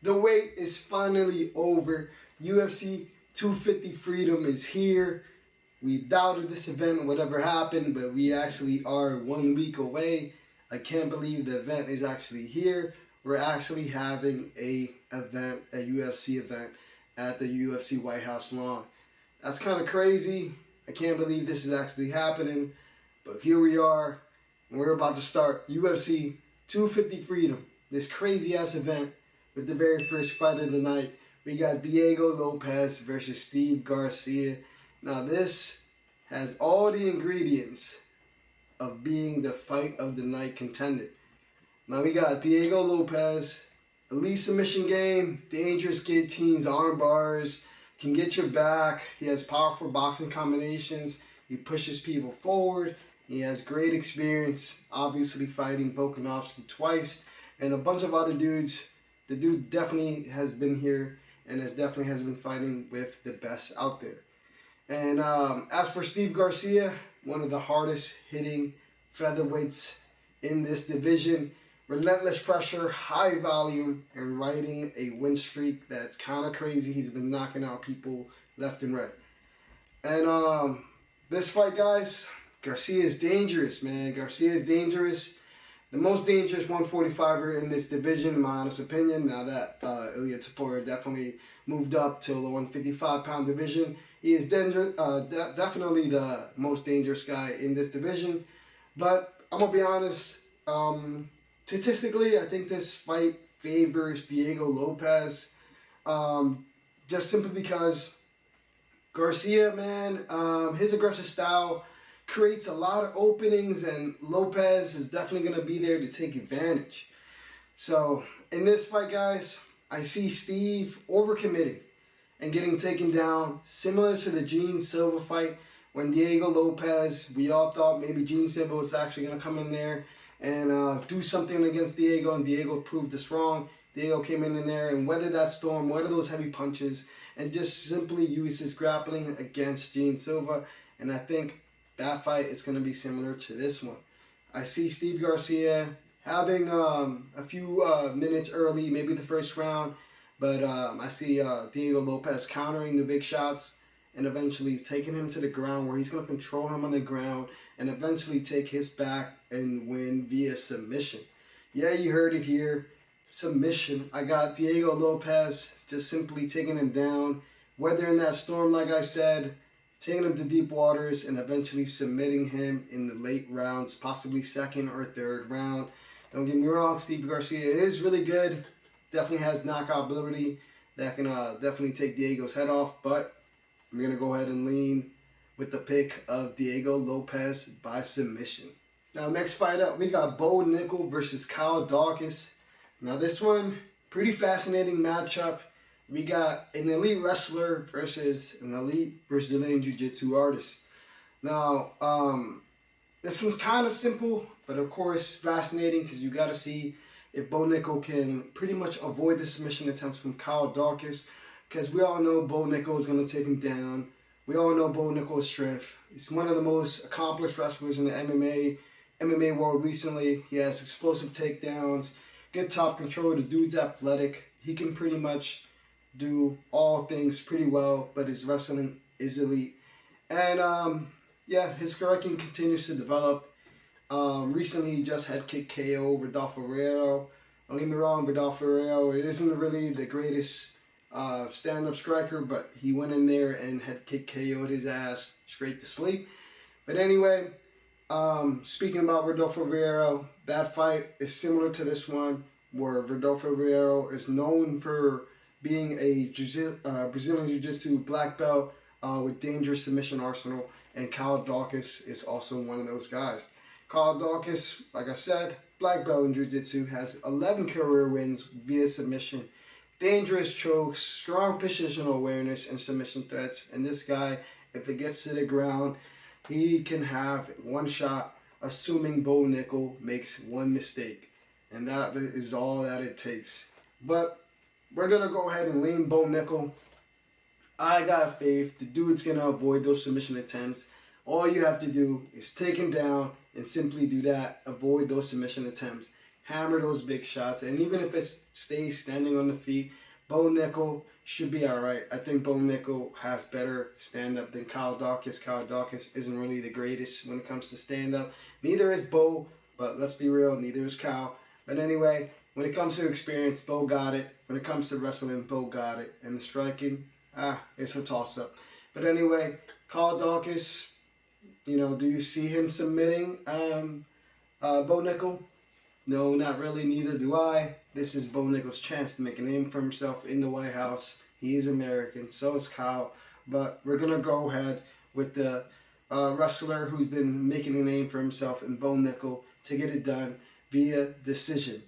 The wait is finally over. UFC 250 Freedom is here. We doubted this event, whatever happened, but we actually are 1 week away. I can't believe the event is actually here. We're actually having a UFC event at the UFC White House lawn. That's kind of crazy. I can't believe this is actually happening, but here we are. And we're about to start UFC 250 Freedom, this crazy ass event with the very first fight of the night. We got Diego Lopes versus Steve Garcia. Now this has all the ingredients of being the fight of the night contender. Now we got Diego Lopes, elite submission game, dangerous guillotines, arm bars, can get your back. He has powerful boxing combinations. He pushes people forward. He has great experience, obviously fighting Volkanovski twice and a bunch of other dudes. The dude definitely has been here and has been fighting with the best out there. And as for Steve Garcia, one of the hardest hitting featherweights in this division, relentless pressure, high volume, and riding a win streak that's kind of crazy. He's been knocking out people left and right. And this fight, guys, Garcia is dangerous, man. Garcia is dangerous. The most dangerous 145er in this division, in my honest opinion. Now that Ilia Topuria definitely moved up to the 155-pound division. He is definitely the most dangerous guy in this division. But I'm going to be honest, statistically, I think this fight favors Diego Lopes. Just simply because Garcia, man, his aggressive style creates a lot of openings, and Lopes is definitely going to be there to take advantage. So in this fight, guys, I see Steve overcommitting and getting taken down, similar to the Gene Silva fight when Diego Lopes, we all thought maybe Gene Silva was actually going to come in there and do something against Diego, and Diego proved us wrong. Diego came in there and weathered that storm, weathered those heavy punches, and just simply used his grappling against Gene Silva. And I think that fight is going to be similar to this one. I see Steve Garcia having a few minutes early, maybe the first round, but I see Diego Lopes countering the big shots and eventually taking him to the ground, where he's going to control him on the ground and eventually take his back and win via submission. Yeah, you heard it here. Submission. I got Diego Lopes just simply taking him down, weathering that storm, like I said, taking him to deep waters, and eventually submitting him in the late rounds, possibly second or third round. Don't get me wrong, Steve Garcia is really good. Definitely has knockout ability that can definitely take Diego's head off, but I'm going to go ahead and lean with the pick of Diego Lopes by submission. Now, next fight up, we got Nickal versus Nickal Daukaus. Now, this one, pretty fascinating matchup. We got an elite wrestler versus an elite Brazilian Jiu-Jitsu artist. Now, this one's kind of simple, but of course fascinating, because you got to see if Nickal can pretty much avoid the submission attempts from Nickal Daukaus, because we all know Nickal is going to take him down. We all know Nickal's strength. He's one of the most accomplished wrestlers in the MMA world recently. He has explosive takedowns, good top control. The dude's athletic. He can pretty much do all things pretty well, but his wrestling is elite. And yeah, his striking continues to develop. Recently he just had kick KO Rodolfo Ferreira. Don't get me wrong, Rodolfo Ferreira isn't really the greatest stand-up striker, but he went in there and had kick KO'd his ass straight to sleep. But anyway, speaking about Rodolfo Ferreira, that fight is similar to this one, where Rodolfo Ferreira is known for being a Brazilian Jiu-Jitsu black belt with dangerous submission arsenal, and Nickal Daukaus is also one of those guys. Nickal Daukaus, like I said, black belt in Jiu-Jitsu, has 11 career wins via submission, dangerous chokes, strong positional awareness, and submission threats. And this guy, if it gets to the ground, he can have one shot, assuming Nickal makes one mistake. And that is all that it takes. But we're going to go ahead and lean Nickal. I got faith. The dude's going to avoid those submission attempts. All you have to do is take him down and simply do that. Avoid those submission attempts. hammer those big shots. And even if it stays standing on the feet, Bo Nickal should be alright. I think Bo Nickal has better stand-up than Nickal Daukaus. Nickal Daukaus isn't really the greatest when it comes to stand-up. Neither is Bo, but let's be real, neither is Cal. But anyway, when it comes to experience, Bo got it. When it comes to wrestling, Bo got it. And the striking, it's a toss-up. But anyway, Nickal Daukaus, you know, do you see him submitting Bo Nickal? No, not really. Neither do I. This is Bo Nickal's chance to make a name for himself in the White House. He is American. So is Kyle. But we're going to go ahead with the wrestler who's been making a name for himself in Bo Nickal to get it done via decision.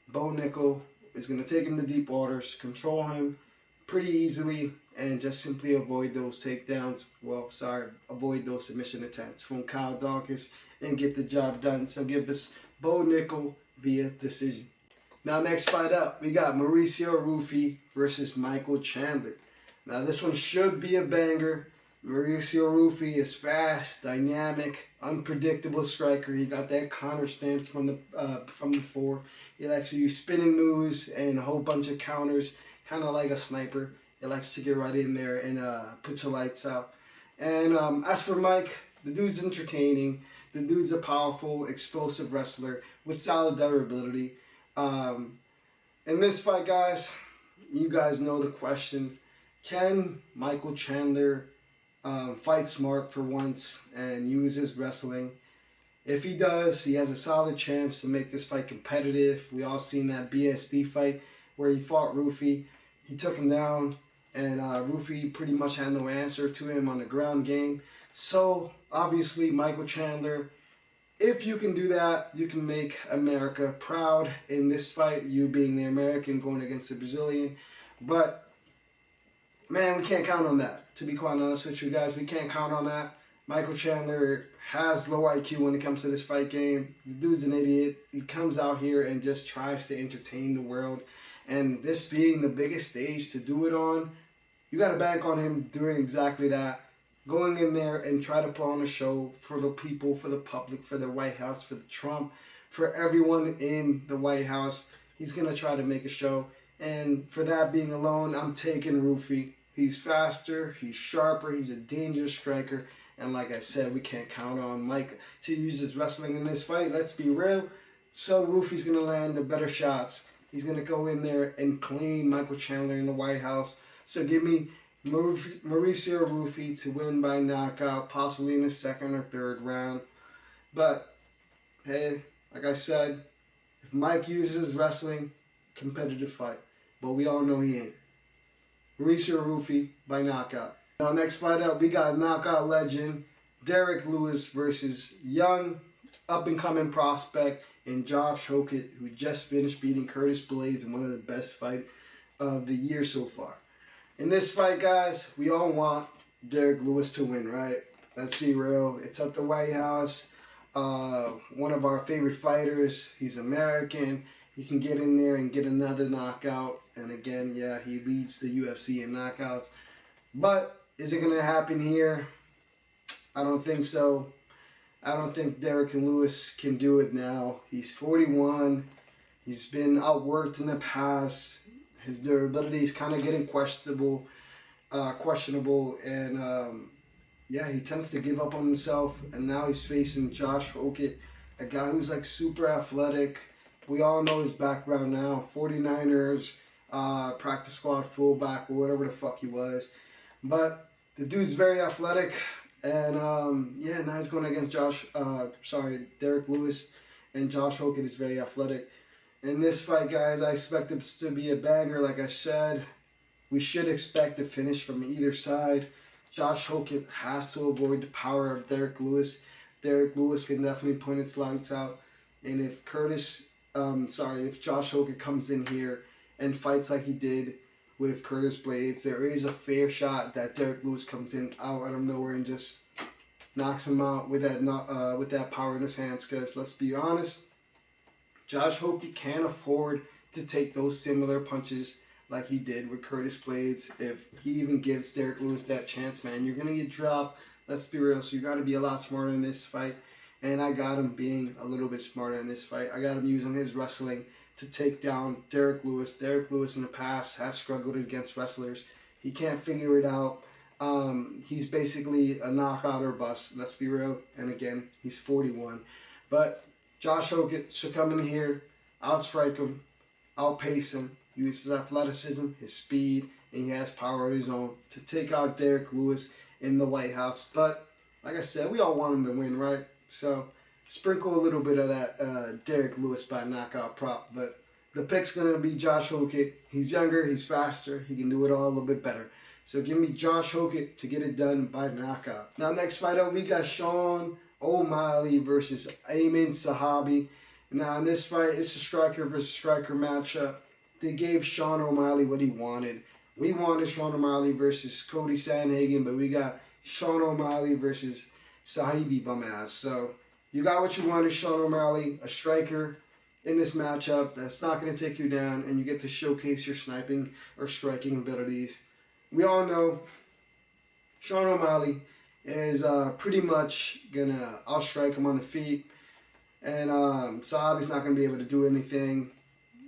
Bo Nickal is going to take him to deep waters, control him pretty easily, and just simply avoid those takedowns. Well, sorry, avoid those submission attempts from Nickal Daukaus and get the job done. So give us Bo Nickal via decision. Now, next fight up, we got Mauricio Ruffy versus Nickal Chandler. Now, this one should be a banger. Mauricio Ruffy is fast, dynamic, unpredictable striker. He got that counter stance from the floor. He likes to use spinning moves and a whole bunch of counters, kind of like a sniper. He likes to get right in there and put your lights out. And as for Mike, the dude's entertaining. The dude's a powerful, explosive wrestler with solid durability. In this fight, guys, you guys know the question. Can Nickal Chandler fight smart for once and use his wrestling? If he does, he has a solid chance to make this fight competitive. We all seen that BSD fight where he fought Ruffy. He took him down, and Ruffy pretty much had no answer to him on the ground game. So, obviously, Nickal Chandler, if you can do that, you can make America proud in this fight, you being the American going against the Brazilian. But, man, we can't count on that. To be quite honest with you guys, we can't count on that. Nickal Chandler has low IQ when it comes to this fight game. The dude's an idiot. He comes out here and just tries to entertain the world. And this being the biggest stage to do it on, you got to bank on him doing exactly that. Going in there and try to put on a show for the people, for the public, for the White House, for the Trump, for everyone in the White House. He's going to try to make a show. And for that being alone, I'm taking Ruffy. He's faster, he's sharper, he's a dangerous striker. And like I said, we can't count on Mike to use his wrestling in this fight. Let's be real. So Ruffy's going to land the better shots. He's going to go in there and clean Nickal Chandler in the White House. So give me Mauricio Ruffy to win by knockout, possibly in the second or third round. But, hey, like I said, if Mike uses wrestling, competitive fight. But we all know he ain't. Mauricio Ruffy by knockout. Now, next fight up, we got knockout legend Derrick Lewis versus young, up-and-coming prospect and Josh Hokit, who just finished beating Curtis Blades in one of the best fights of the year so far. In this fight, guys, we all want Derrick Lewis to win, right? Let's be real. It's at the White House. One of our favorite fighters. He's American. He can get in there and get another knockout. And again, yeah, he leads the UFC in knockouts. But is it going to happen here? I don't think so. I don't think Derrick Lewis can do it now. He's 41. He's been outworked in the past. His durability is kind of getting questionable. And yeah, he tends to give up on himself. And now he's facing Josh Hokit, a guy who's like super athletic. We all know his background now. 49ers, practice squad fullback, or whatever the fuck he was. But the dude's very athletic. And yeah, now he's going against Derrick Lewis. And Josh Hokit is very athletic. In this fight, guys, I expect it to be a banger. Like I said, we should expect a finish from either side. Josh Hokit has to avoid the power of Derrick Lewis. Derrick Lewis can definitely point his lights out. And if if Josh Hokit comes in here and fights like he did with Curtis Blades, there is a fair shot that Derrick Lewis comes in out of nowhere and just knocks him out with that power in his hands. Because let's be honest, Josh Hokit can't afford to take those similar punches like he did with Curtis Blades. If he even gives Derrick Lewis that chance, man, you're going to get dropped. Let's be real. So you got to be a lot smarter in this fight. and I got him being a little bit smarter in this fight. I got him using his wrestling to take down Derek Lewis. Derek Lewis in the past has struggled against wrestlers. He can't figure it out. He's basically a knockout or bust, let's be real. And again, he's 41. But Josh Hokit should come in here, outstrike him, outpace him, use his athleticism, his speed, and he has power of his own to take out Derek Lewis in the White House. But like I said, we all want him to win, right? So sprinkle a little bit of that Derek Lewis by knockout prop. But the pick's going to be Josh Hokit. He's younger, he's faster, he can do it all a little bit better. So give me Josh Hokit to get it done by knockout. Now next fight up, we got Sean O'Malley versus Amin Zahabi. Now in this fight, it's a striker versus striker matchup. They gave Sean O'Malley what he wanted. We wanted Sean O'Malley versus Cody Sandhagen, but we got Sean O'Malley versus Zahabi bum-ass. So you got what you wanted, Sean O'Malley, a striker in this matchup that's not going to take you down, and you get to showcase your sniping or striking abilities. We all know Sean O'Malley is pretty much going to outstrike him on the feet, and Zahabi's not going to be able to do anything,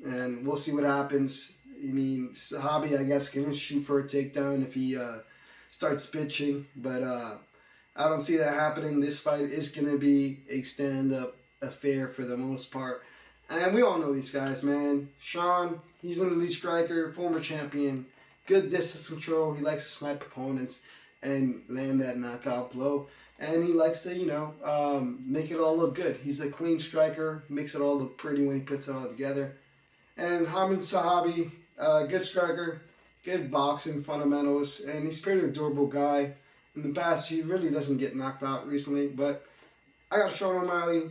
and we'll see what happens. I mean, Zahabi, I guess, can shoot for a takedown if he starts bitching, but I don't see that happening. This fight is going to be a stand-up affair for the most part. And we all know these guys, man. Sean, he's an elite striker, former champion, good distance control. He likes to snipe opponents and land that knockout blow. And he likes to, make it all look good. He's a clean striker, makes it all look pretty when he puts it all together. And Hamid Zahabi, good striker, good boxing fundamentals, and he's a pretty durable guy. In the past, he really doesn't get knocked out recently, but I got Sean O'Malley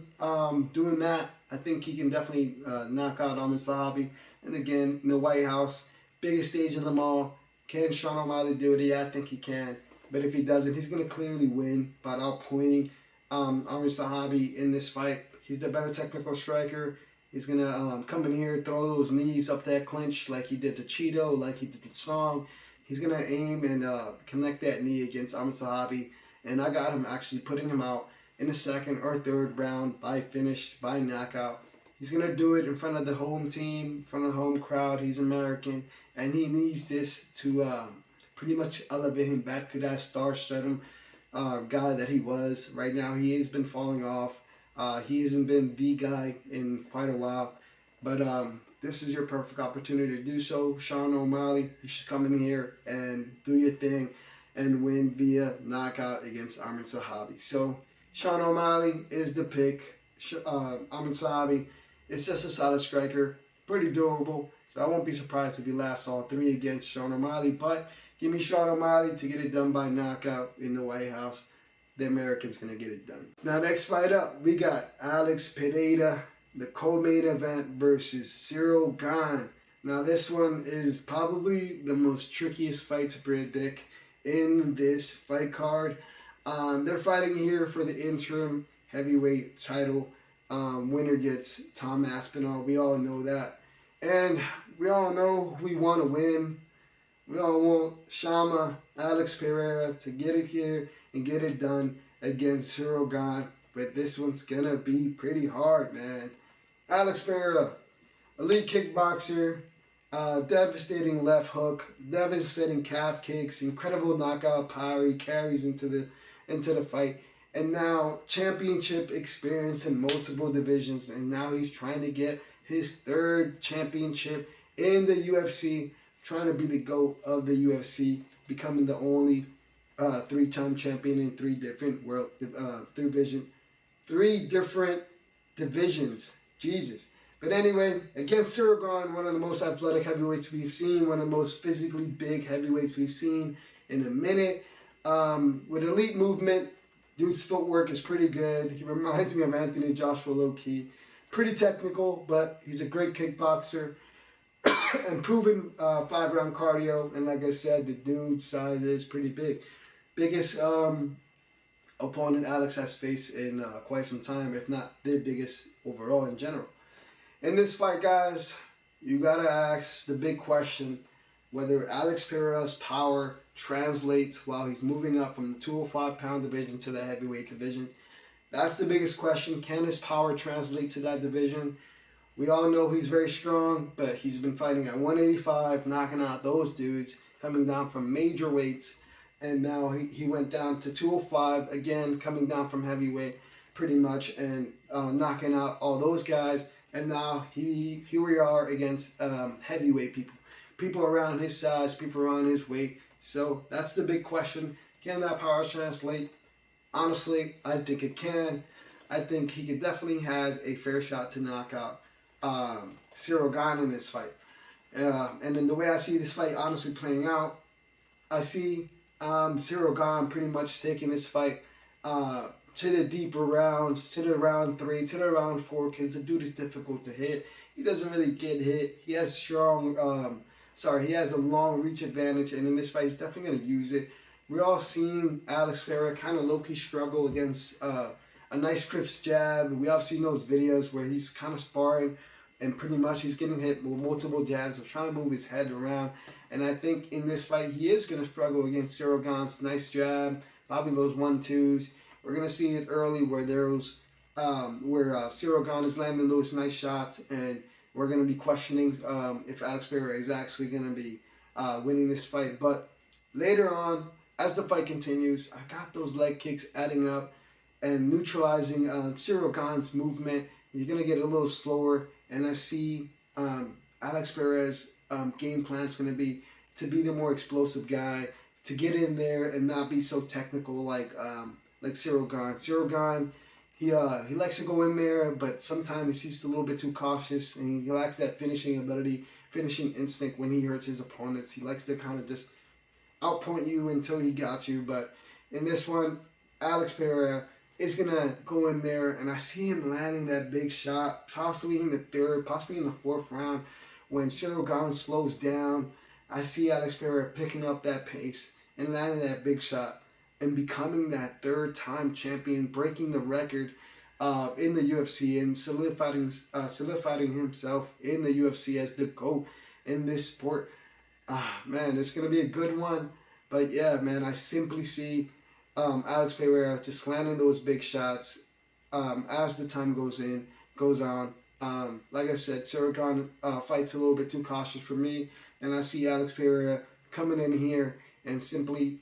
doing that. I think he can definitely knock out Hamid Zahabi. And again, in the White House, biggest stage of them all. Can Sean O'Malley do it? Yeah, I think he can. But if he doesn't, he's going to clearly win by outpointing Hamid Zahabi in this fight. He's the better technical striker. He's going to come in here, throw those knees up that clinch like he did to Cheeto, like he did to Song. He's going to aim and connect that knee against Hamid Zahabi. And I got him actually putting him out in the second or third round by finish, by knockout. He's going to do it in front of the home team, in front of the home crowd. He's American. And he needs this to pretty much elevate him back to that star-studded guy that he was. Right now, he has been falling off. He hasn't been the guy in quite a while. But this is your perfect opportunity to do so. Sean O'Malley, you should come in here and do your thing and win via knockout against Hamid Zahabi. So Sean O'Malley is the pick. Hamid Zahabi is just a solid striker, pretty durable. So I won't be surprised if he lasts all three against Sean O'Malley. But give me Sean O'Malley to get it done by knockout in the White House. The American's going to get it done. Now, next fight up, we got Alex Pereira, the co-main event versus Ciryl Gane. Now, this one is probably the most trickiest fight to predict in this fight card. They're fighting here for the interim heavyweight title. Winner gets Tom Aspinall. We all know that. And we all know we want to win. We all want Shama, Alex Pereira to get it here and get it done against Ciryl Gane. But this one's going to be pretty hard, man. Alex Pereira, elite kickboxer, devastating left hook, devastating calf kicks, incredible knockout power he carries into the fight. And now championship experience in multiple divisions. And now he's trying to get his third championship in the UFC, trying to be the GOAT of the UFC, becoming the only three-time champion in three different divisions. Jesus. But anyway, against Ciryl Gane, one of the most athletic heavyweights we've seen, one of the most physically big heavyweights we've seen in a minute. With elite movement, dude's footwork is pretty good. He reminds me of Anthony Joshua low-key. Pretty technical, but he's a great kickboxer. And proven 5-round cardio. And like I said, the dude's size is pretty big. Biggest opponent Alex has faced in quite some time, if not the biggest overall in general. In this fight, guys, you got to ask the big question whether Alex Pereira's power translates while he's moving up from the 205-pound division to the heavyweight division. That's the biggest question. Can his power translate to that division? We all know he's very strong, but he's been fighting at 185, knocking out those dudes, coming down from major weights. And now he went down to 205, again, coming down from heavyweight pretty much, and knocking out all those guys. And now here we are against heavyweight people. People around his size, people around his weight. So that's the big question. Can that power translate? Honestly, I think it can. I think he could definitely has a fair shot to knock out Ciryl Gane in this fight. And then the way I see this fight honestly playing out, I see Ciryl Gane pretty much taking this fight to the deeper rounds, to the round 3, to the round 4, because the dude is difficult to hit. He doesn't really get hit. He has he has a long reach advantage, and in this fight, he's definitely going to use it. We're all seeing Alex Pereira kind of low-key struggle against a nice crisp jab. We all seen those videos where he's kind of sparring, and pretty much he's getting hit with multiple jabs, so trying to move his head around. And I think in this fight, he is going to struggle against Ciryl Gane's nice jab, probably those 1-2s. We're going to see it early where Ciryl Gane is landing those nice shots, and we're going to be questioning if Alex Pereira is actually going to be winning this fight. But later on, as the fight continues, I got those leg kicks adding up and neutralizing Ciryl Gane's movement. You're going to get a little slower, and I see Alex Pereira's game plan is going to be the more explosive guy, to get in there and not be so technical like Ciryl Gane. Ciryl Gane, he likes to go in there, but sometimes he's a little bit too cautious, and he lacks that finishing ability, finishing instinct when he hurts his opponents. He likes to kind of just outpoint you until he got you. But in this one, Alex Pereira is going to go in there, and I see him landing that big shot, possibly in the 3rd, possibly in the 4th round. When Ciryl Gane slows down, I see Alex Pereira picking up that pace and landing that big shot and becoming that 3rd-time champion, breaking the record in the UFC and solidifying himself in the UFC as the GOAT in this sport. Man, it's going to be a good one. But yeah, man, I simply see Alex Pereira just landing those big shots as the time goes on. Like I said, Ciryl Gane fights a little bit too cautious for me, and I see Alex Pereira coming in here and simply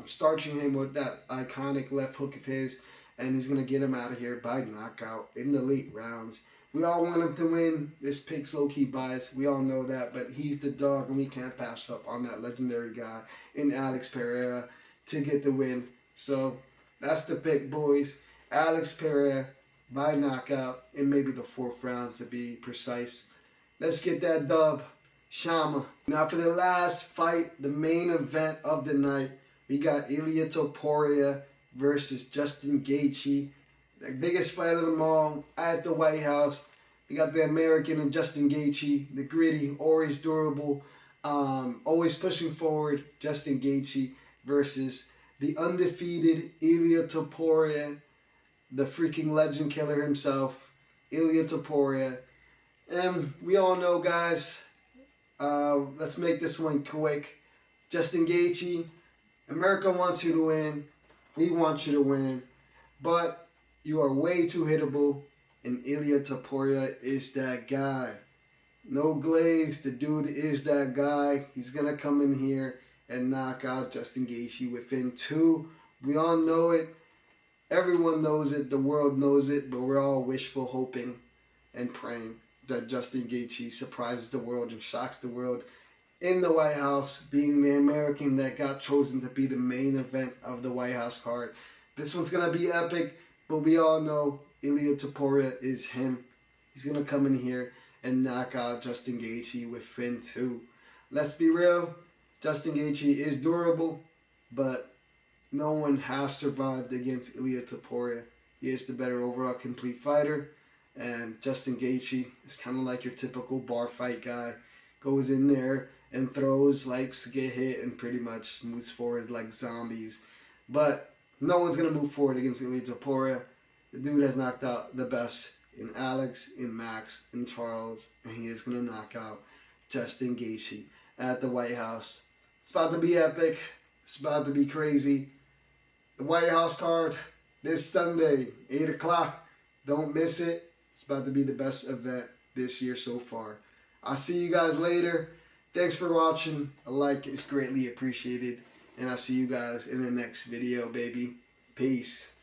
starching him with that iconic left hook of his, and he's going to get him out of here by knockout in the late rounds. We all want him to win. This pick's low-key biased. We all know that, but he's the dog, and we can't pass up on that legendary guy in Alex Pereira to get the win. So that's the pick, boys. Alex Pereira by knockout in maybe the 4th round, to be precise. Let's get that dub. Shama. Now for the last fight, the main event of the night, we got Ilia Topuria versus Justin Gaethje. The biggest fight of them all at the White House. We got the American and Justin Gaethje, the gritty, always durable, always pushing forward Justin Gaethje versus the undefeated Ilia Topuria, the freaking legend killer himself, Ilia Topuria. And we all know, guys, let's make this one quick. Justin Gaethje, America wants you to win. We want you to win. But you are way too hittable, and Ilia Topuria is that guy. No glaze, the dude is that guy. He's going to come in here and knock out Justin Gaethje within 2. We all know it. Everyone knows it. The world knows it. But we're all wishful hoping and praying that Justin Gaethje surprises the world and shocks the world in the White House, being the American that got chosen to be the main event of the White House card. This one's going to be epic, but we all know Ilia Topuria is him. He's going to come in here and knock out Justin Gaethje within 2. Let's be real. Justin Gaethje is durable, but no one has survived against Ilia Topuria. He is the better overall complete fighter. And Justin Gaethje is kind of like your typical bar fight guy. Goes in there and throws, likes to get hit, and pretty much moves forward like zombies. But no one's going to move forward against Ilia Topuria. The dude has knocked out the best in Alex, in Max, in Charles, and he is going to knock out Justin Gaethje at the White House. It's about to be epic. It's about to be crazy. The White House card, this Sunday, 8 o'clock. Don't miss it. It's about to be the best event this year so far. I'll see you guys later. Thanks for watching. A like is greatly appreciated. And I'll see you guys in the next video, baby. Peace.